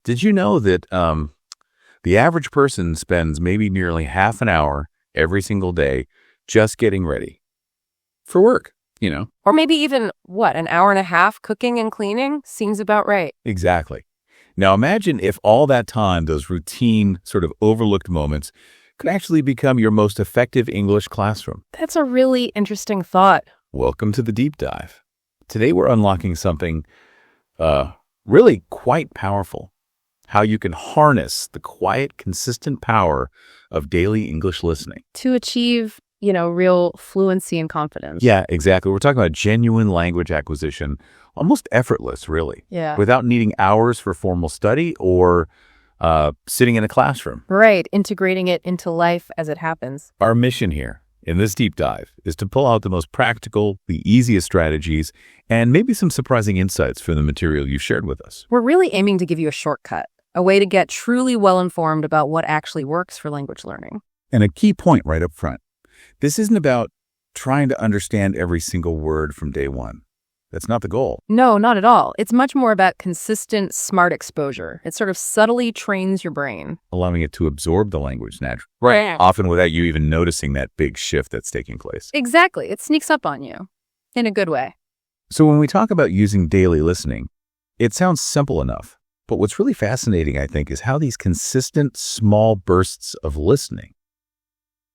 Did you know that the average person spends maybe nearly half an hour every single day just getting ready for work, Or maybe even, an hour and a half cooking and cleaning? Seems about right. Exactly. Now imagine if all that time, those routine, sort of overlooked moments, could actually become your most effective English classroom. That's a really interesting thought. Welcome to the deep dive. Today we're unlocking something really quite powerful. How you can harness the quiet, consistent power of daily English listening. To achieve, real fluency and confidence. Yeah, exactly. We're talking about genuine language acquisition, almost effortless, really. Yeah. Without needing hours for formal study or sitting in a classroom. Right, integrating it into life as it happens. Our mission here in this deep dive is to pull out the most practical, the easiest strategies, and maybe some surprising insights from the material you've shared with us. We're really aiming to give you a shortcut, a way to get truly well-informed about what actually works for language learning. And a key point right up front. This isn't about trying to understand every single word from day one. That's not the goal. No, not at all. It's much more about consistent, smart exposure. It sort of subtly trains your brain. Allowing it to absorb the language naturally. Right. Often without you even noticing that big shift that's taking place. Exactly. It sneaks up on you in a good way. So when we talk about using daily listening, it sounds simple enough. But what's really fascinating, I think, is how these consistent, small bursts of listening,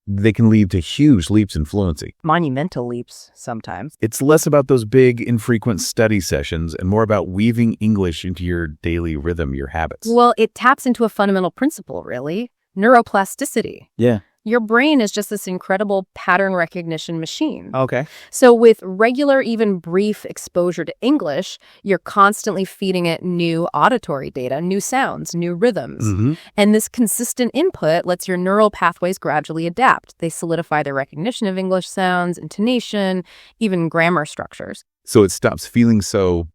they can lead to huge leaps in fluency. Monumental leaps sometimes. It's less about those big, infrequent study sessions and more about weaving English into your daily rhythm, your habits. Well, it taps into a fundamental principle, really. Neuroplasticity. Yeah. Your brain is just this incredible pattern recognition machine. Okay. So with regular, even brief exposure to English, you're constantly feeding it new auditory data, new sounds, new rhythms. Mm-hmm. And this consistent input lets your neural pathways gradually adapt. They solidify the recognition of English sounds, intonation, even grammar structures. So it stops feeling so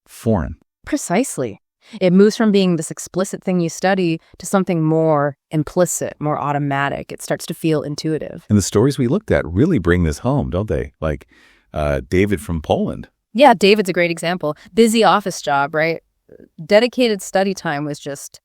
foreign. Precisely. It moves from being this explicit thing you study to something more implicit, more automatic. It starts to feel intuitive. And the stories we looked at really bring this home, don't they? Like David from Poland. Yeah, David's a great example. Busy office job, right? Dedicated study time was just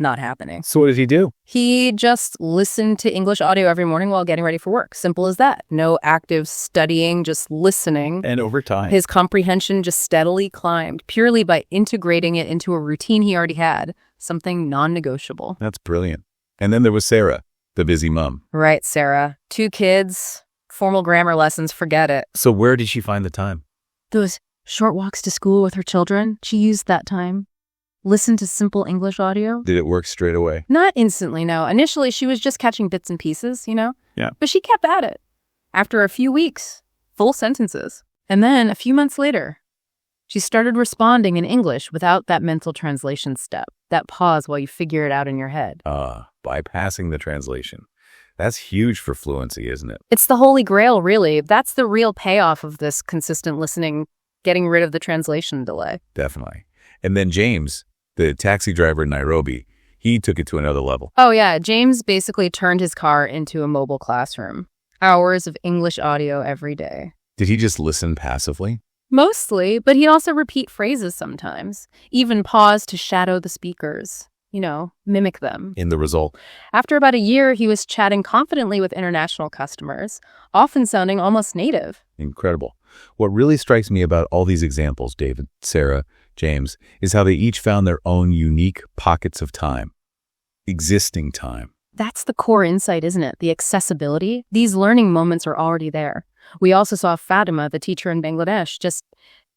not happening. So what did he do? He just listened to English audio every morning while getting ready for work. Simple as that. No active studying, just listening. And over time. His comprehension just steadily climbed, purely by integrating it into a routine he already had, something non-negotiable. That's brilliant. And then there was Sarah, the busy mom. Right, Sarah. 2 kids, formal grammar lessons, forget it. So where did she find the time? Those short walks to school with her children, she used that time. Listen to simple English audio. Did it work straight away? Not instantly, no. Initially, she was just catching bits and pieces, Yeah. But she kept at it. After a few weeks, full sentences. And then, a few months later, she started responding in English without that mental translation step, that pause while you figure it out in your head. Bypassing the translation. That's huge for fluency, isn't it? It's the holy grail, really. That's the real payoff of this consistent listening, getting rid of the translation delay. Definitely. And then James, the taxi driver in Nairobi, he took it to another level. Oh, yeah. James basically turned his car into a mobile classroom. Hours of English audio every day. Did he just listen passively? Mostly, but he'd also repeat phrases sometimes. Even pause to shadow the speakers. Mimic them. In the result? After about a year, he was chatting confidently with international customers, often sounding almost native. Incredible. What really strikes me about all these examples, David, Sarah, James, is how they each found their own unique pockets of time. Existing time. That's the core insight, isn't it? The accessibility. These learning moments are already there. We also saw Fatima, the teacher in Bangladesh, just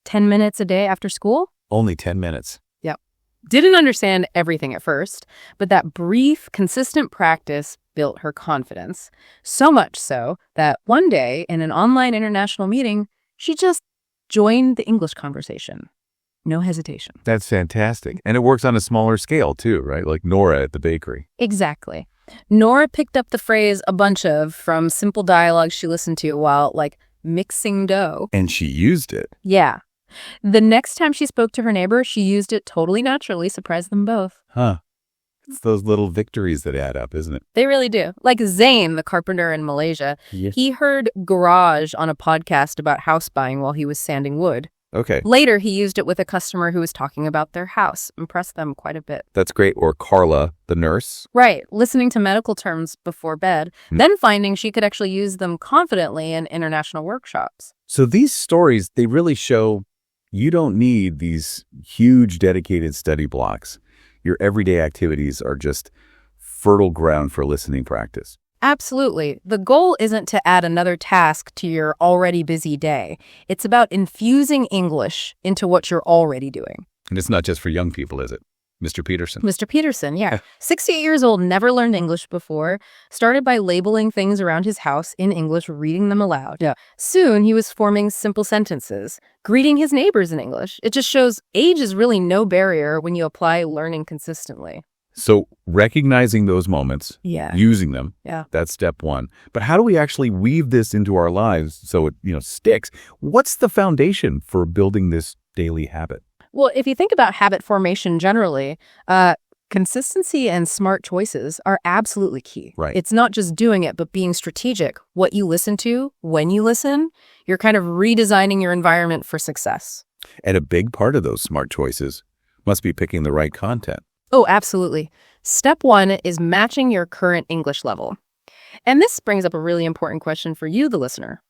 10 minutes a day after school. Only 10 minutes. Yep. Didn't understand everything at first, but that brief, consistent practice built her confidence. So much so that one day in an online international meeting, she just joined the English conversation. No hesitation. That's fantastic. And it works on a smaller scale too, right? Like Nora at the bakery. Exactly. Nora picked up the phrase a bunch of from simple dialogue she listened to while, mixing dough. And she used it. Yeah. The next time she spoke to her neighbor, she used it totally naturally, surprised them both. Huh. It's those little victories that add up, isn't it? They really do. Like Zain, the carpenter in Malaysia, Yes. He heard garage on a podcast about house buying while he was sanding wood. Okay. Later, he used it with a customer who was talking about their house. Impressed them quite a bit. That's great. Or Carla, the nurse. Right, listening to medical terms before bed, then finding she could actually use them confidently in international workshops. So these stories, they really show you don't need these huge dedicated study blocks. Your everyday activities are just fertile ground for listening practice. Absolutely. The goal isn't to add another task to your already busy day. It's about infusing English into what you're already doing. And it's not just for young people, is it? Mr. Peterson. Mr. Peterson, yeah. 68 years old, never learned English before, started by labeling things around his house in English, reading them aloud. Yeah. Soon, he was forming simple sentences, greeting his neighbors in English. It just shows age is really no barrier when you apply learning consistently. So recognizing those moments, Yeah. using them, Yeah. that's step one. But how do we actually weave this into our lives so it, sticks? What's the foundation for building this daily habit? Well, if you think about habit formation generally, consistency and smart choices are absolutely key. Right. It's not just doing it, but being strategic. What you listen to, when you listen, you're kind of redesigning your environment for success. And a big part of those smart choices must be picking the right content. Oh, absolutely. Step one is matching your current English level. And this brings up a really important question for you, the listener.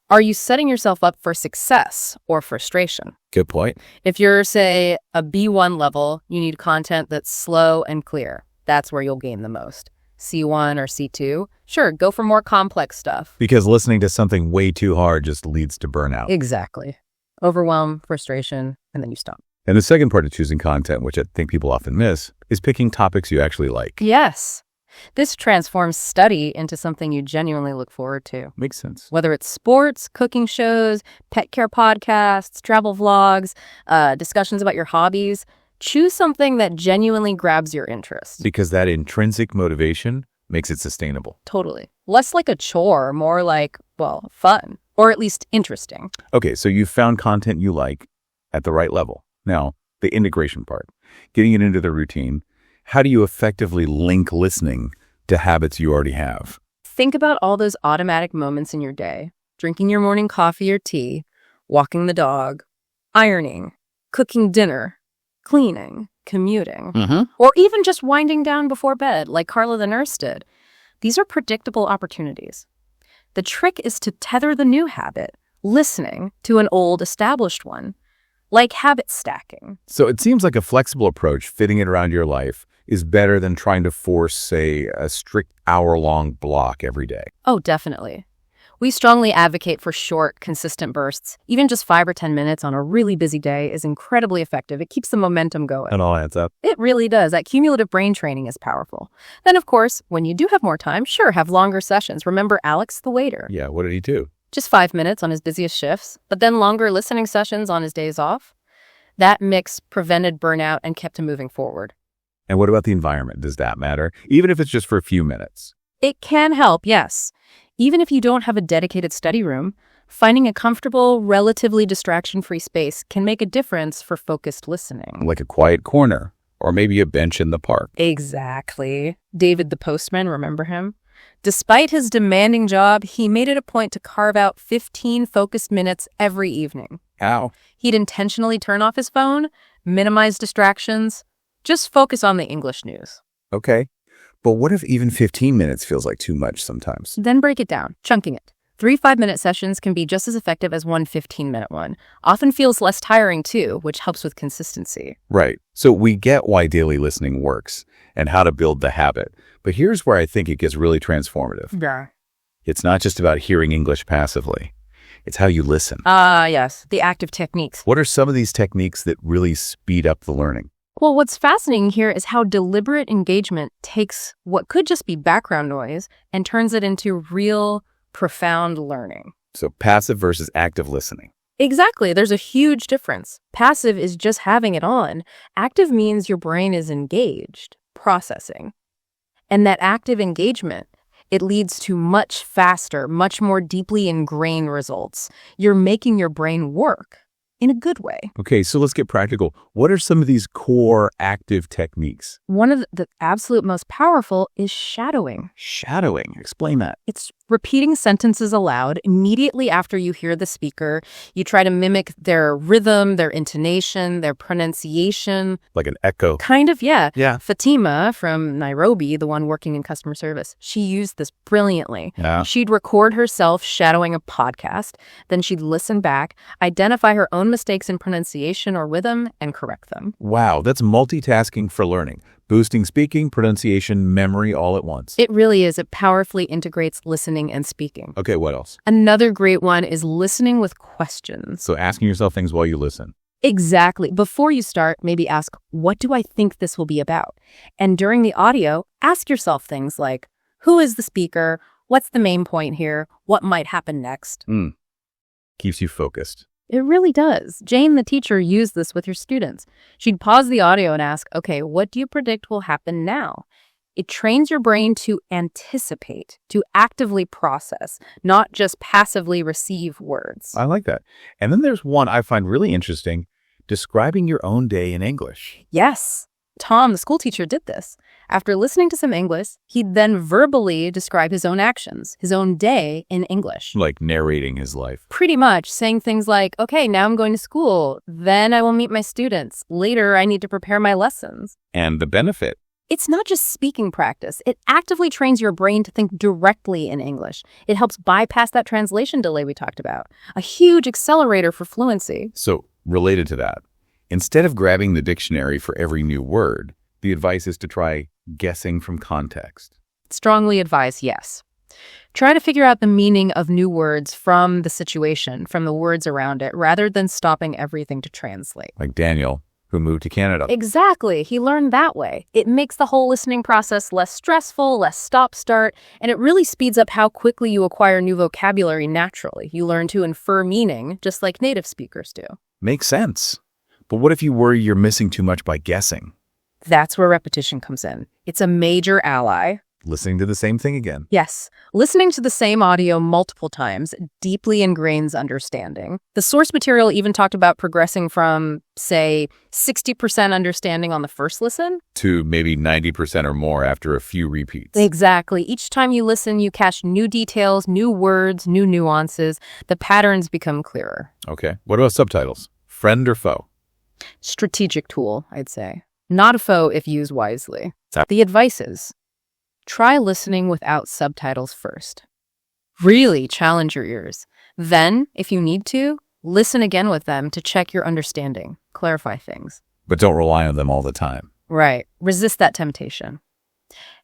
Are you setting yourself up for success or frustration? Good point. If you're, say, a B1 level, you need content that's slow and clear. That's where you'll gain the most. C1 or C2, sure, go for more complex stuff. Because listening to something way too hard just leads to burnout. Exactly. Overwhelm, frustration, and then you stop. And the second part of choosing content, which I think people often miss, is picking topics you actually like. Yes. This transforms study into something you genuinely look forward to. Makes sense. Whether it's sports, cooking shows, pet care podcasts, travel vlogs, discussions about your hobbies, choose something that genuinely grabs your interest. Because that intrinsic motivation makes it sustainable. Totally. Less like a chore, more like, well, fun, or at least interesting. Okay, so you've found content you like at the right level. Now, the integration part, getting it into the routine. How do you effectively link listening to habits you already have? Think about all those automatic moments in your day. Drinking your morning coffee or tea, walking the dog, ironing, cooking dinner, cleaning, commuting, or even just winding down before bed like Carla the nurse did. These are predictable opportunities. The trick is to tether the new habit, listening, to an old established one, like habit stacking. So it seems like a flexible approach, fitting it around your life, is better than trying to force, say, a strict hour-long block every day. Oh, definitely. We strongly advocate for short, consistent bursts. Even just 5 or 10 minutes on a really busy day is incredibly effective. It keeps the momentum going. It all adds up. It really does. That cumulative brain training is powerful. Then, of course, when you do have more time, sure, have longer sessions. Remember Alex, the waiter? Yeah, what did he do? Just 5 minutes on his busiest shifts, but then longer listening sessions on his days off. That mix prevented burnout and kept him moving forward. And what about the environment? Does that matter? Even if it's just for a few minutes? It can help, yes. Even if you don't have a dedicated study room, finding a comfortable, relatively distraction-free space can make a difference for focused listening. Like a quiet corner, or maybe a bench in the park. Exactly. David the postman, remember him? Despite his demanding job, he made it a point to carve out 15 focused minutes every evening. How? He'd intentionally turn off his phone, minimize distractions, just focus on the English news. Okay. But what if even 15 minutes feels like too much sometimes? Then break it down, chunking it. 3 5-minute sessions can be just as effective as one 15-minute one. Often feels less tiring too, which helps with consistency. Right. So we get why daily listening works and how to build the habit. But here's where I think it gets really transformative. Yeah. It's not just about hearing English passively. It's how you listen. Yes, the active techniques. What are some of these techniques that really speed up the learning? Well, what's fascinating here is how deliberate engagement takes what could just be background noise and turns it into real, profound learning. So passive versus active listening. Exactly. There's a huge difference. Passive is just having it on. Active means your brain is engaged, processing. And that active engagement, it leads to much faster, much more deeply ingrained results. You're making your brain work in a good way. Okay, so let's get practical. What are some of these core active techniques? One of the absolute most powerful is shadowing. Shadowing. Explain that. It's Repeating sentences aloud immediately after you hear the speaker. You try to mimic their rhythm, their intonation, their pronunciation. Like an echo. Kind of, yeah. Yeah. Fatima from Nairobi, the one working in customer service, she used this brilliantly. Yeah. She'd record herself shadowing a podcast, then she'd listen back, identify her own mistakes in pronunciation or rhythm, and correct them. Wow, that's multitasking for learning. Boosting speaking, pronunciation, memory all at once. It really is. It powerfully integrates listening and speaking. Okay, what else? Another great one is listening with questions. So asking yourself things while you listen. Exactly. Before you start, maybe ask, what do I think this will be about? And during the audio, ask yourself things like, who is the speaker? What's the main point here? What might happen next? Keeps you focused. It really does. Jane, the teacher, used this with her students. She'd pause the audio and ask, okay, what do you predict will happen now? It trains your brain to anticipate, to actively process, not just passively receive words. I like that. And then there's one I find really interesting, describing your own day in English. Yes. Tom, the school teacher, did this. After listening to some English, he'd then verbally describe his own actions, his own day in English. Like narrating his life. Pretty much, saying things like, okay, now I'm going to school. Then I will meet my students. Later, I need to prepare my lessons. And the benefit. It's not just speaking practice. It actively trains your brain to think directly in English. It helps bypass that translation delay we talked about. A huge accelerator for fluency. So, related to that, instead of grabbing the dictionary for every new word, the advice is to try guessing from context. Strongly advise, yes. Try to figure out the meaning of new words from the situation, from the words around it, rather than stopping everything to translate. Like Daniel, who moved to Canada. Exactly. He learned that way. It makes the whole listening process less stressful, less stop-start, and it really speeds up how quickly you acquire new vocabulary naturally. You learn to infer meaning, just like native speakers do. Makes sense. But what if you worry you're missing too much by guessing? That's where repetition comes in. It's a major ally. Listening to the same thing again. Yes. Listening to the same audio multiple times deeply ingrains understanding. The source material even talked about progressing from, say, 60% understanding on the first listen to maybe 90% or more after a few repeats. Exactly. Each time you listen, you catch new details, new words, new nuances. The patterns become clearer. Okay. What about subtitles? Friend or foe? Strategic tool, I'd say. Not a foe if used wisely. So- The advice is, try listening without subtitles first. Really challenge your ears. Then, if you need to, listen again with them to check your understanding, clarify things. But don't rely on them all the time. Right. Resist that temptation.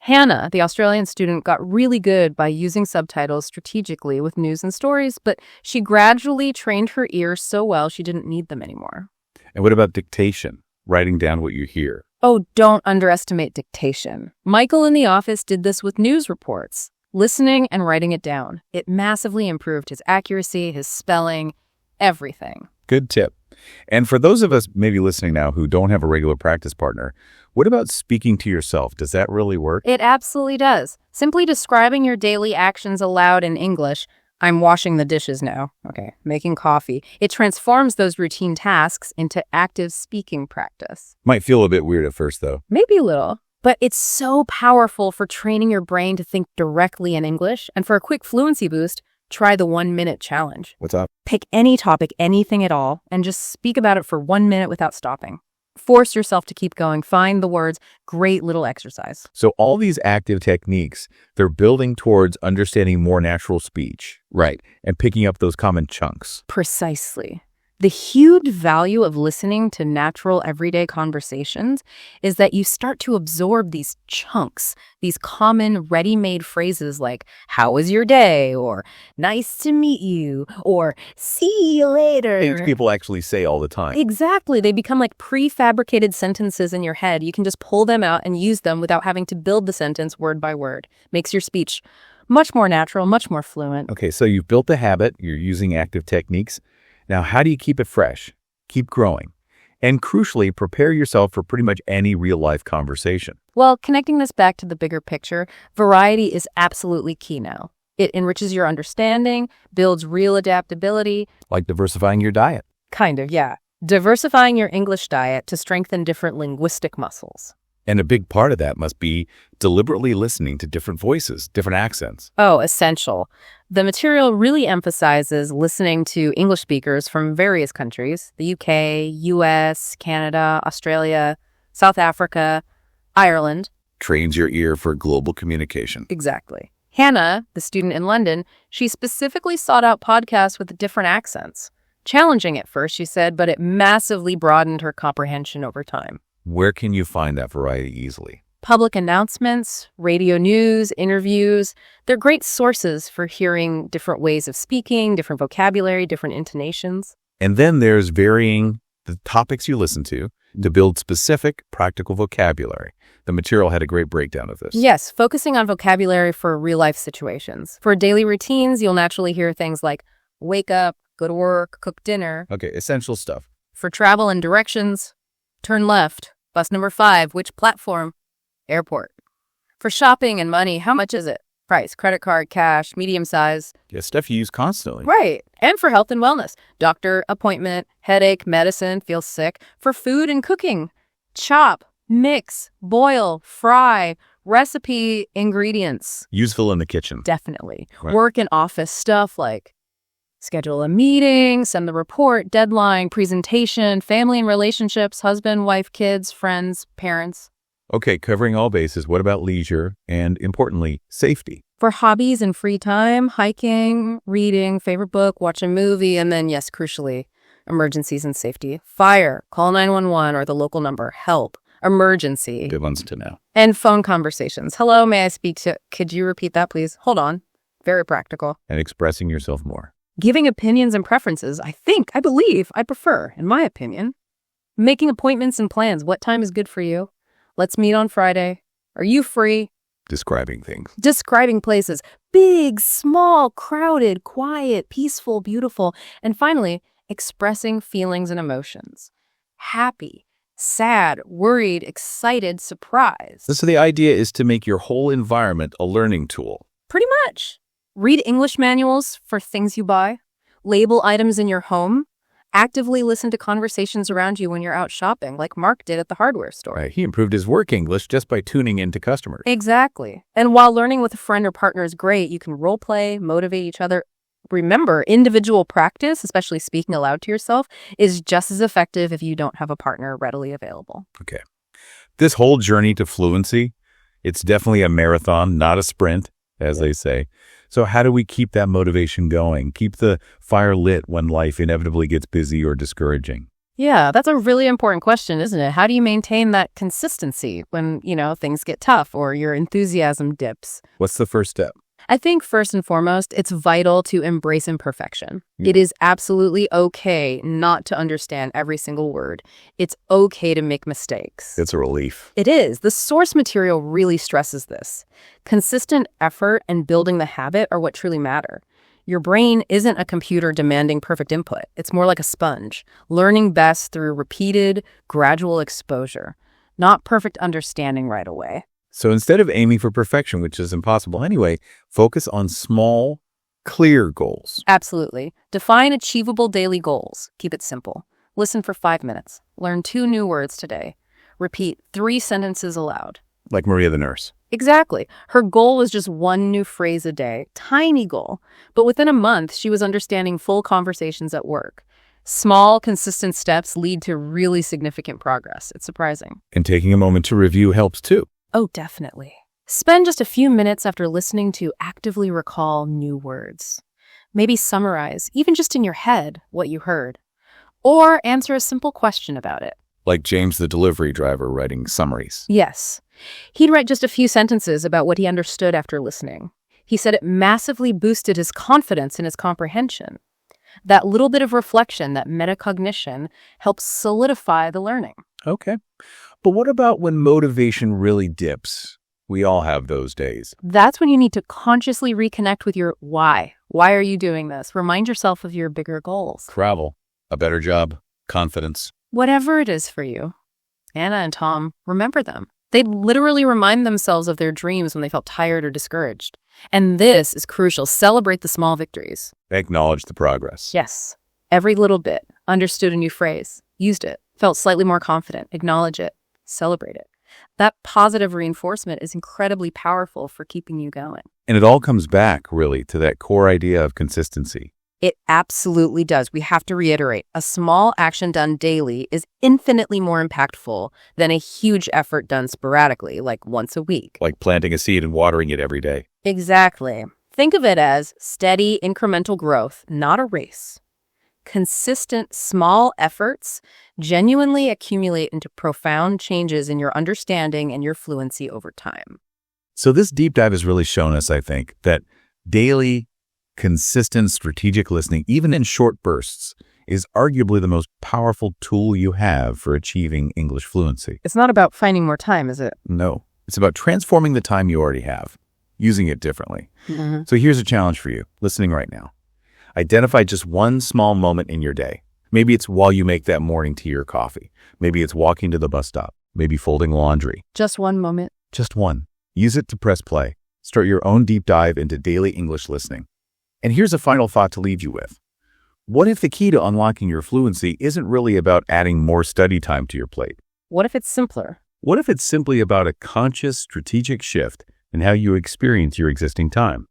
Hannah, the Australian student, got really good by using subtitles strategically with news and stories, but she gradually trained her ears so well she didn't need them anymore. And what about dictation? Writing down what you hear. Oh, don't underestimate dictation. Michael in the office did this with news reports, listening and writing it down. It massively improved his accuracy, his spelling, everything. Good tip. And for those of us maybe listening now who don't have a regular practice partner, what about speaking to yourself? Does that really work? It absolutely does. Simply describing your daily actions aloud in English, I'm washing the dishes now. Okay, making coffee. It transforms those routine tasks into active speaking practice. Might feel a bit weird at first, though. Maybe a little, but it's so powerful for training your brain to think directly in English. And for a quick fluency boost, try the 1-minute challenge. What's up? Pick any topic, anything at all, and just speak about it for 1 minute without stopping. Force yourself to keep going. Find the words. Great little exercise. So all these active techniques, they're building towards understanding more natural speech. Right. And picking up those common chunks. Precisely. The huge value of listening to natural everyday conversations is that you start to absorb these chunks, these common ready-made phrases like, how was your day? Or nice to meet you? Or see you later. Things people actually say all the time. Exactly. They become like prefabricated sentences in your head. You can just pull them out and use them without having to build the sentence word by word. Makes your speech much more natural, much more fluent. Okay, so you've built the habit. You're using active techniques. Now, how do you keep it fresh? Keep growing. And crucially, prepare yourself for pretty much any real-life conversation. Well, connecting this back to the bigger picture, variety is absolutely key now. It enriches your understanding, builds real adaptability. Like diversifying your diet. Kind of, yeah. Diversifying your English diet to strengthen different linguistic muscles. And a big part of that must be deliberately listening to different voices, different accents. Oh, essential. The material really emphasizes listening to English speakers from various countries, the UK, US, Canada, Australia, South Africa, Ireland. Trains your ear for global communication. Exactly. Hannah, the student in London, she specifically sought out podcasts with different accents. Challenging at first, she said, but it massively broadened her comprehension over time. Where can you find that variety easily? Public announcements, radio news, interviews, they're great sources for hearing different ways of speaking, different vocabulary, different intonations. And then there's varying the topics you listen to build specific practical vocabulary. The material had a great breakdown of this. Yes, focusing on vocabulary for real-life situations. For daily routines, you'll naturally hear things like wake up, go to work, cook dinner. Okay, essential stuff. For travel and directions, turn left, bus number 5, which platform? Airport. For shopping and money, how much is it? Price, credit card, cash, medium size. Yeah, stuff you use constantly. Right. And for health and wellness, doctor, appointment, headache, medicine, feel sick. For food and cooking, chop, mix, boil, fry, recipe, ingredients. Useful in the kitchen. Definitely. Right. Work and office stuff like schedule a meeting, send the report, deadline, presentation, family and relationships, husband, wife, kids, friends, parents. Okay, covering all bases. What about leisure and, importantly, safety? For hobbies and free time, hiking, reading, favorite book, watch a movie, and then, yes, crucially, emergencies and safety. Fire, call 911 or the local number, help, emergency. Good ones to know. And phone conversations. Hello, may I speak to, could you repeat that, please? Hold on. Very practical. And expressing yourself more. Giving opinions and preferences, I believe, I prefer, in my opinion. Making appointments and plans. What time is good for you? Let's meet on Friday. Are you free? Describing things. Describing places. Big, small, crowded, quiet, peaceful, beautiful. And finally, expressing feelings and emotions. Happy, sad, worried, excited, surprised. So the idea is to make your whole environment a learning tool. Pretty much. Read English manuals for things you buy. Label items in your home. Actively listen to conversations around you when you're out shopping, like Mark did at the hardware store. Right. He improved his work English just by tuning in to customers. Exactly. And while learning with a friend or partner is great, you can role play, motivate each other. Remember, individual practice, especially speaking aloud to yourself, is just as effective if you don't have a partner readily available. Okay. This whole journey to fluency, it's definitely a marathon, not a sprint, as they say. So how do we keep that motivation going? Keep the fire lit when life inevitably gets busy or discouraging? Yeah, that's a really important question, isn't it? How do you maintain that consistency when, things get tough or your enthusiasm dips? What's the first step? I think first and foremost, it's vital to embrace imperfection. It is absolutely okay not to understand every single word. It's okay to make mistakes. It's a relief. It is. The source material really stresses this. Consistent effort and building the habit are what truly matter. Your brain isn't a computer demanding perfect input. It's more like a sponge, learning best through repeated, gradual exposure, not perfect understanding right away. So instead of aiming for perfection, which is impossible anyway, focus on small, clear goals. Absolutely. Define achievable daily goals. Keep it simple. Listen for 5 minutes. Learn 2 new words today. Repeat 3 sentences aloud. Like Maria the nurse. Exactly. Her goal was just 1 new phrase a day. Tiny goal. But within a month, she was understanding full conversations at work. Small, consistent steps lead to really significant progress. It's surprising. And taking a moment to review helps too. Oh, definitely. Spend just a few minutes after listening to actively recall new words. Maybe summarize, even just in your head, what you heard. Or answer a simple question about it. Like James the delivery driver writing summaries. Yes. He'd write just a few sentences about what he understood after listening. He said it massively boosted his confidence in his comprehension. That little bit of reflection, that metacognition, helps solidify the learning. Okay. But what about when motivation really dips? We all have those days. That's when you need to consciously reconnect with your why. Why are you doing this? Remind yourself of your bigger goals. Travel, a better job, confidence. Whatever it is for you. Anna and Tom, remember them. They'd literally remind themselves of their dreams when they felt tired or discouraged. And this is crucial. Celebrate the small victories. Acknowledge the progress. Yes. Every little bit. Understood a new phrase. Used it. Felt slightly more confident. Acknowledge it. Celebrate it. That positive reinforcement is incredibly powerful for keeping you going. And it all comes back, really, to that core idea of consistency. It absolutely does. We have to reiterate, a small action done daily is infinitely more impactful than a huge effort done sporadically, like once a week. Like planting a seed and watering it every day. Exactly. Think of it as steady, incremental growth, not a race. Consistent, small efforts genuinely accumulate into profound changes in your understanding and your fluency over time. So this deep dive has really shown us, I think, that daily, consistent, strategic listening, even in short bursts, is arguably the most powerful tool you have for achieving English fluency. It's not about finding more time, is it? No, it's about transforming the time you already have, using it differently. So here's a challenge for you, listening right now. Identify just one small moment in your day. Maybe it's while you make that morning tea or coffee. Maybe it's walking to the bus stop. Maybe folding laundry. Just one moment. Just one. Use it to press play. Start your own deep dive into daily English listening. And here's a final thought to leave you with. What if the key to unlocking your fluency isn't really about adding more study time to your plate? What if it's simpler? What if it's simply about a conscious, strategic shift in how you experience your existing time?